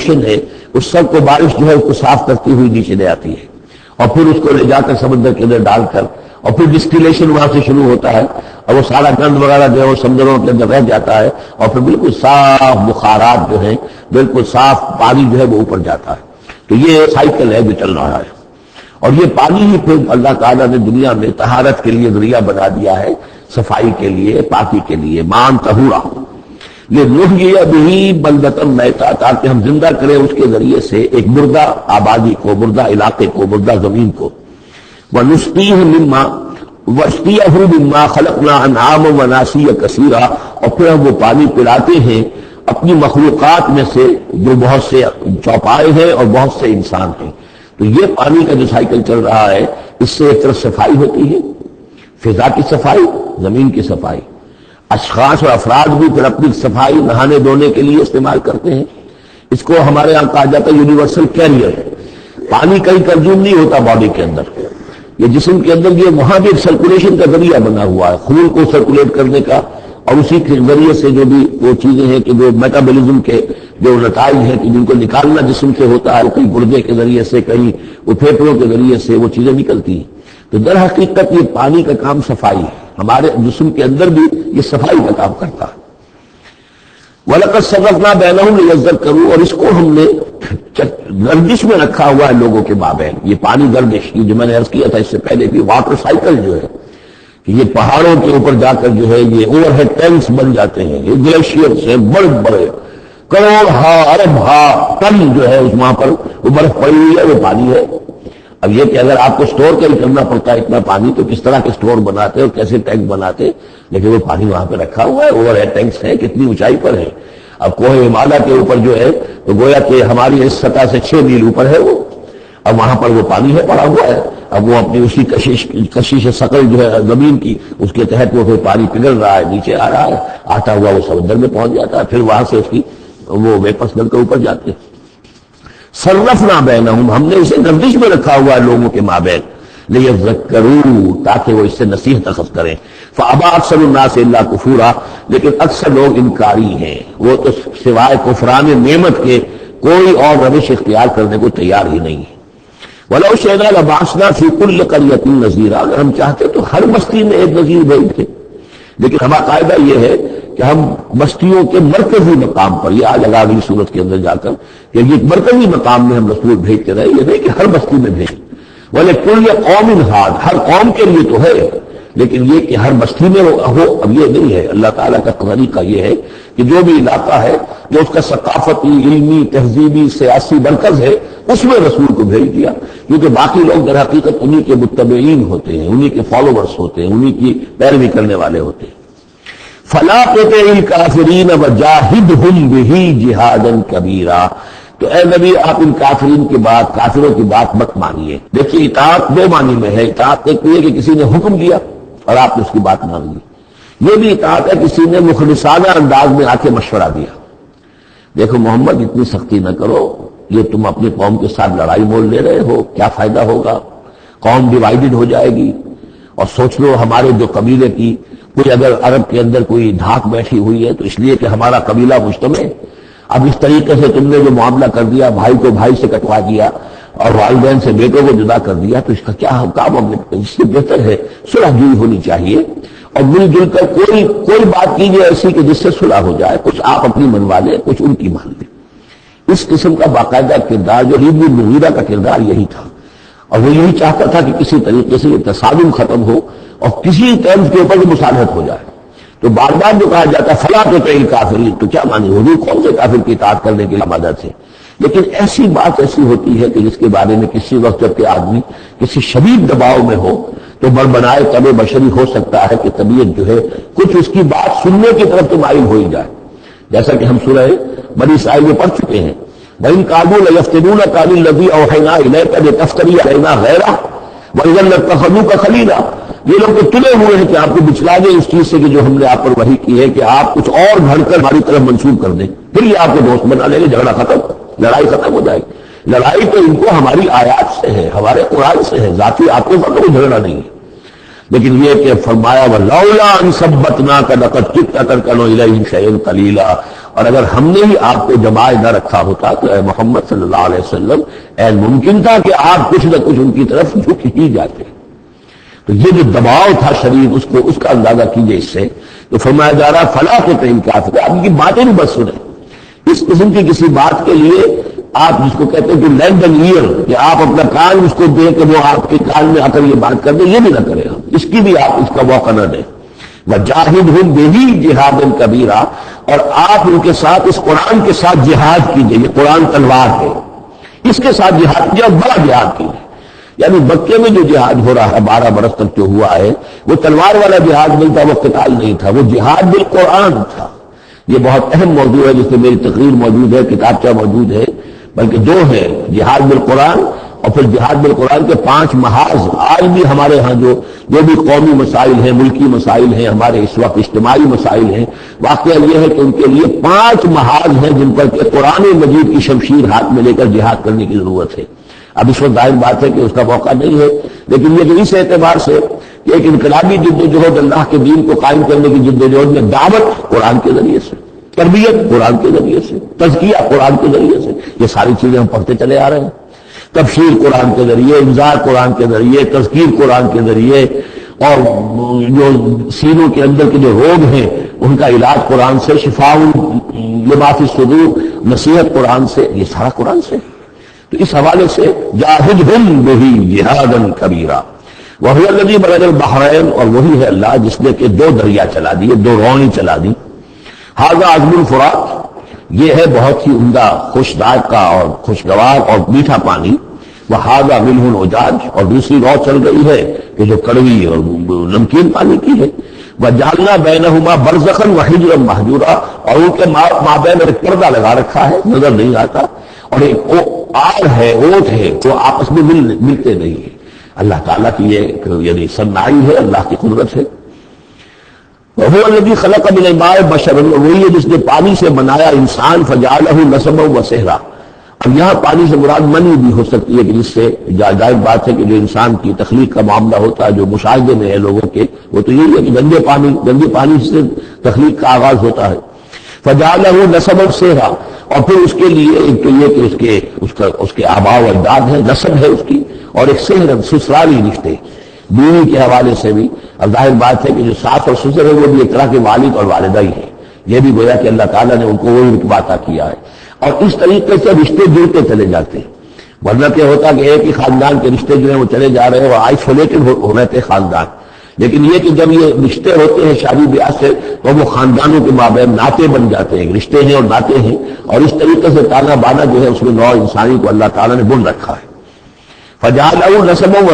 Pollution ہے اس سب کو بارش جو ہے اس کو صاف کرتی ہوئی نیچے لے آتی ہے، اور پھر اس کو لے جا کر سمندر کے اندر ڈال کر، اور پھر ڈسٹیلیشن وہاں سے شروع ہوتا ہے، اور وہ سارا گند وغیرہ جو ہے وہ سمندروں کے اندر رہ جاتا ہے، اور پھر بالکل صاف بخارات جو ہیں، بالکل صاف پانی جو ہے وہ اوپر جاتا ہے۔ تو یہ سائیکل ہے جو چل رہا ہے، اور یہ پانی ہی پھر اللہ تعالیٰ نے دنیا میں طہارت کے لیے ذریعہ بنا دیا ہے، صفائی کے لیے، پاکی کے لیے، مان طہورا لنحیی بہ بلدۃ میتا، تاکہ ہم زندہ کریں اس کے ذریعے سے ایک مردہ آبادی کو، مردہ علاقے کو، مردہ زمین کو۔ ونسقیہ مما خلقنا انعاما وناسیا کثیرا، اور پھر ہم وہ پانی پلاتے ہیں اپنی مخلوقات میں سے جو بہت سے چوپائے ہیں اور بہت سے انسان ہیں۔ تو یہ پانی کا جو سائیکل چل رہا ہے، اس سے ایک طرف صفائی ہوتی ہے، فضا کی صفائی، زمین کی صفائی، اشخاص اور افراد بھی پھر اپنی صفائی نہانے دھونے کے لیے استعمال کرتے ہیں۔ اس کو ہمارے یہاں کہا جاتا ہے یونیورسل کیریئر۔ پانی کہیں کنزیوم نہیں ہوتا باڈی کے اندر، یہ جسم کے اندر یہ وہاں بھی ایک سرکولیشن کا ذریعہ بنا ہوا ہے، خون کو سرکولیٹ کرنے کا، اور اسی کے ذریعے سے جو بھی وہ چیزیں ہیں کہ جو میٹابولزم کے جو نتائج ہیں کہ جن کو نکالنا جسم سے ہوتا ہے، کہیں گردے کے ذریعے سے، کہیں وہ پھیپھڑوں کے ذریعے سے وہ چیزیں نکلتی ہیں۔ تو در حقیقت یہ پانی کا کام صفائی ہے، ہمارے جسم کے اندر بھی یہ صفائی کا کام کرتا ہے۔ وَلَقَدْ صَرَّفْنَا بَيْنَهُمْ لِيَذَّكَّرُوا، اور اس کو ہم نے گردش میں رکھا ہوا ہے لوگوں کے مابین۔ یہ پانی گردش، یہ جو میں نے عرض کیا تھا اس سے پہلے بھی، واٹر سائیکل جو ہے کہ یہ پہاڑوں کے اوپر جا کر جو ہے یہ اوور ہیڈ ٹینکس بن جاتے ہیں، یہ گلیشیئر سے بڑے بڑے کروڑ ارب ٹن جو ہے اس وہاں پر وہ برف پڑی ہوئی ہے، وہ پانی ہے۔ اب یہ کہ اگر آپ کو سٹور کرنا پڑتا ہے اتنا پانی، تو کس طرح کے سٹور بناتے اور کیسے ٹینک بناتے، لیکن وہ پانی وہاں پہ رکھا ہوا ہے، اوور ہیڈ ٹینکس ہیں، کتنی اونچائی پر ہے۔ اب کوہ ہمالیہ کے اوپر جو ہے تو گویا کہ ہماری اس سطح سے 6 میل اوپر ہے وہ، اب وہاں پر وہ پانی ہے پڑا ہوا ہے، اب وہ اپنی اسی کشش ثقل جو ہے زمین کی، اس کے تحت وہ پھر پانی پگھل رہا ہے، نیچے آ رہا ہے، آتا ہوا وہ سمندر میں پہنچ جاتا ہے، پھر وہاں سے اس کی وہ ویپس نل کے اوپر جاتے ہیں۔ صرفنا بینہم، ہم نے اسے گردش میں رکھا ہوا ہے لوگوں کے مابین، لیذکروا، تاکہ وہ اس سے نصیحت اخذ کریں۔ فابى اکثر الناس الا کفورا، لیکن اکثر لوگ انکاری ہیں، وہ تو سوائے کفران نعمت کے کوئی اور روش اختیار کرنے کو تیار ہی نہیں ہے۔ وَلَوْ شِئْنَا لَبَعَثْنَا فِي كُلِّ قَرْيَةٍ نَذِيرًا، اگر ہم چاہتے تو ہر بستی میں ایک نذیر بھیجتے، لیکن ہمارا قاعدہ یہ ہے کہ ہم بستیوں کے مرکزی مقام پر، یہ آج اگلی صورت کے اندر جا کر کہ یہ مرکزی مقام میں ہم رسول بھیجتے رہے، یہ نہیں کہ ہر بستی میں بھیجیں۔ وَلِكُلِّ قَوْمٍ هَادٍ، ہر قوم کے لیے تو ہے، لیکن یہ کہ ہر بستی میں ہو، اب یہ نہیں ہے۔ اللہ تعالیٰ کا طریقہ یہ ہے کہ جو بھی علاقہ ہے جو اس کا ثقافتی، علمی، تہذیبی، سیاسی مرکز ہے، اس میں رسول کو بھیج دیا، کیونکہ باقی لوگ در حقیقت انہی کے متبعین ہوتے ہیں، انہی کے فالوورز ہوتے ہیں، انہی کی پیروی کرنے والے ہوتے ہیں۔ فَلَا تُطِعِ الْكَافِرِينَ وَجَاهِدْهُمْ بِهِ جِهَادًا كَبِيرًا، تو اے نبی آپ ان کافرین کی بات، کافروں کی بات مت مانیے۔ دیکھیے اطاعت دو معنی میں ہے، اطاعت ایک یہ کہ کسی نے حکم دیا اور آپ نے اس کی بات مان لی، یہ بھی اطاعت ہے کسی نے مخلصانہ انداز میں آ کے مشورہ دیا، دیکھو محمد اتنی سختی نہ کرو، یہ تم اپنی قوم کے ساتھ لڑائی مول لے رہے ہو، کیا فائدہ ہوگا، قوم ڈیوائیڈڈ ہو جائے گی، اور سوچ لو ہمارے جو قبیلے کی کوئی اگر عرب کے اندر کوئی دھاک بیٹھی ہوئی ہے تو اس لیے کہ ہمارا قبیلہ مجتمع، اب اس طریقے سے تم نے جو معاملہ کر دیا، بھائی کو بھائی سے کٹوا دیا اور والدین سے بیٹوں کو جدا کر دیا، تو اس کا کیا کام ہم نے، اس سے بہتر ہے صلح جوئی ہونی چاہیے، اور مل جل کر کوئی بات کیجیے ایسی کہ جس سے صلح ہو جائے، کچھ آپ اپنی منوا لیں، کچھ ان کی مان لیں۔ اس قسم کا باقاعدہ کردار جو ولید بن مغیرہ کا کردار یہی تھا، اور وہ یہی چاہتا تھا کہ کسی طریقے سے یہ تصادم ختم ہو اور کسی ٹرمز کے اوپر مصالحت ہو جائے۔ تو بار بار جو کہا جاتا ہے فلا تطع الکافرین، تو کیا معنی حضور کون سے کافر کی اطاعت کرنے کے لیے مدد ہے؟ لیکن ایسی بات ایسی ہوتی ہے کہ جس کے بارے میں کسی وقت جب کہ آدمی کسی شدید دباؤ میں ہو تو بڑبڑائے طبع بشری ہو سکتا ہے کہ طبیعت جو ہے کچھ اس کی بات سننے کی طرف تو مائل ہو ہی جائے، جیسا کہ ہم سورہ بنی اسرائیل میں پڑھ چکے ہیں، وَإِن كَادُوا لَيَفْتِنُونَكَ عَنِ الَّذِي أَوْحَيْنَا إِلَيْكَ لِتَفْتَرِيَ عَلَيْنَا غَيْرَهُ وَإِذًا لَّاتَّخَذُوكَ خَلِيلًا، یہ لوگ تو تلے ہوئے ہیں کہ آپ کو بچلا دیں اس چیز سے کہ جو ہم نے آپ پر وحی کی ہے، کہ آپ کچھ اور گھڑ کر ہماری طرف منسوب کر دیں، پھر یہ آپ کو دوست بنا لیں گے، جھگڑا ختم، لڑائی ختم ہو جائے گی۔ لڑائی تو ان کو ہماری آیات سے ہے، ہمارے قرآن سے ہے، ذاتی آپ کو کوئی جھگڑا نہیں ہے۔ لیکن یہ کہ فرمایا وَلَوْلَا أَن ثَبَّتْنَاكَ لَقَدْ كِدتَّ تَرْكَنُ إِلَيْهِمْ شَيْئًا قَلِيلًا، اور اگر ہم نے ہی آپ کو جمائے نہ رکھا ہوتا تو اے محمد صلی اللہ علیہ وسلم ممکن تھا کہ آپ کچھ نہ کچھ ان کی طرف جھک ہی جاتے. تو یہ جو دباؤ تھا شریف اس کا اندازہ کیجئے اس سے. تو فرمایا جا رہا فلا تطع الکافرین، اب کی باتیں بھی بس سنیں. اس قسم کی کسی بات کے لیے آپ جس کو کہتے ہیں کہ لینڈ این ایئر، کہ آپ اپنا کان اس کو دیں کہ وہ آپ کے کان میں آ کر یہ بات کر دیں، یہ بھی نہ کریں. اس کی بھی آپ اس کا موقع نہ دیں. وجاہدہم بہ جہادا کبیرا، اور آپ ان کے ساتھ اس قرآن کے ساتھ جہاد کیجئے. یہ قرآن تلوار ہے، اس کے ساتھ جہاد کیجئے اور بڑا جہاد کیجئے. یعنی مکے میں جو جہاد ہو رہا ہے 12 برس تک جو ہوا ہے وہ تلوار والا جہاد نہیں تھا، وہ قتال نہیں تھا، وہ جہاد بالقرآن تھا. یہ بہت اہم موضوع ہے جس میں میری تقریر موجود ہے، کتابچہ موجود ہے، بلکہ دو ہیں، جہاد بالقرآن اور پھر جہاد بالقرآن کے 5 محاذ. آج بھی ہمارے ہاں جو بھی قومی مسائل ہیں، ملکی مسائل ہیں، ہمارے اس وقت اجتماعی مسائل ہیں، واقعہ یہ ہے کہ ان کے لیے 5 محاذ ہیں جن پر کہ قرآن مجید کی شمشیر ہاتھ میں لے کر جہاد کرنے کی ضرورت ہے. اب اس وقت ظاہر بات ہے کہ اس کا موقع نہیں ہے، لیکن یہ جو اس اعتبار سے کہ ایک انقلابی جدوجہد اللہ کے دین کو قائم کرنے کی جدوجہد میں دعوت قرآن کے ذریعے سے، تربیت قرآن کے ذریعے سے، تزکیہ قرآن کے ذریعے سے، یہ ساری چیزیں ہم پڑھتے چلے آ رہے ہیں. تبشیر قرآن کے ذریعے، انذار قرآن کے ذریعے، تذکیر قرآن کے ذریعے، اور جو سینوں کے اندر کے جو روگ ہیں ان کا علاج قرآن سے، شفاء لما فی الصدور، نصیحت قرآن سے، یہ سارا قرآن سے. تو اس حوالے سے جاہدہم بہ جہادا کبیرا وہو الذی مرج البحرین، اور وہی ہے اللہ جس نے کہ 2 دریا چلا دیے، 2 روئیں چلا دی. ھذا عذب الفرات، یہ ہے بہت ہی عمدہ خوش ذائقہ اور خوشگوار اور میٹھا پانی. وھذا ملح اجاج، اور دوسری رو چل رہی ہے کہ جو کڑوی اور نمکین پانی کی ہے. وجعلنا بینہما برزخا وحجرا مہجورا، اور ان کے مابین ایک پردہ لگا رکھا ہے، نظر نہیں آتا، اور ایک آڑ ہے، اوٹ ہے، وہ آپس میں ملتے نہیں ہیں. اللہ تعالیٰ کی یہ یعنی صنعائی ہے، اللہ کی قدرت ہے. وہو الذی خلق من الماء بشرا، وہی ہے جس نے پانی سے بنایا انسان، فجعلہ نسبا وصہرا. اب یہاں پانی سے مراد منی بھی ہو سکتی ہے کہ جس سے ظاہر بات ہے کہ جو انسان کی تخلیق کا معاملہ ہوتا ہے، جو مشاہدے میں ہے لوگوں کے، وہ تو یہی ہے کہ گندے پانی سے تخلیق کا آغاز ہوتا ہے. فجعلہ نسبا وصہرا، اور پھر اس کے لیے ایک تو یہ کہ اس کے آباء و اجداد ہے، نسب ہے اس کی، اور ایک سہر سسرالی رشتے بیوی کے حوالے سے بھی. اب ظاہر بات ہے کہ جو ساس اور سسر ہے وہ بھی ایک طرح کے والد اور والدہ ہی ہیں. یہ بھی گویا کہ اللہ تعالیٰ نے ان کو وہی رتبہ عطا کیا ہے. اور اس طریقے سے رشتے جڑتے چلے جاتے ہیں. ورنہ کیا ہوتا کہ ایک ہی خاندان کے رشتے جو ہیں وہ چلے جا رہے ہیں اور آئسولیٹڈ ہو رہے تھے خاندان. لیکن یہ کہ جب یہ رشتے ہوتے ہیں شادی بیاہ سے تو وہ خاندانوں کے مابین ناطے بن جاتے ہیں، رشتے ہیں اور ناطے ہیں. اور اس طریقے سے تانا بانا جو ہے اس میں نوع انسانی کو اللہ تعالیٰ نے بن رکھا ہے. فجعلہ نسبا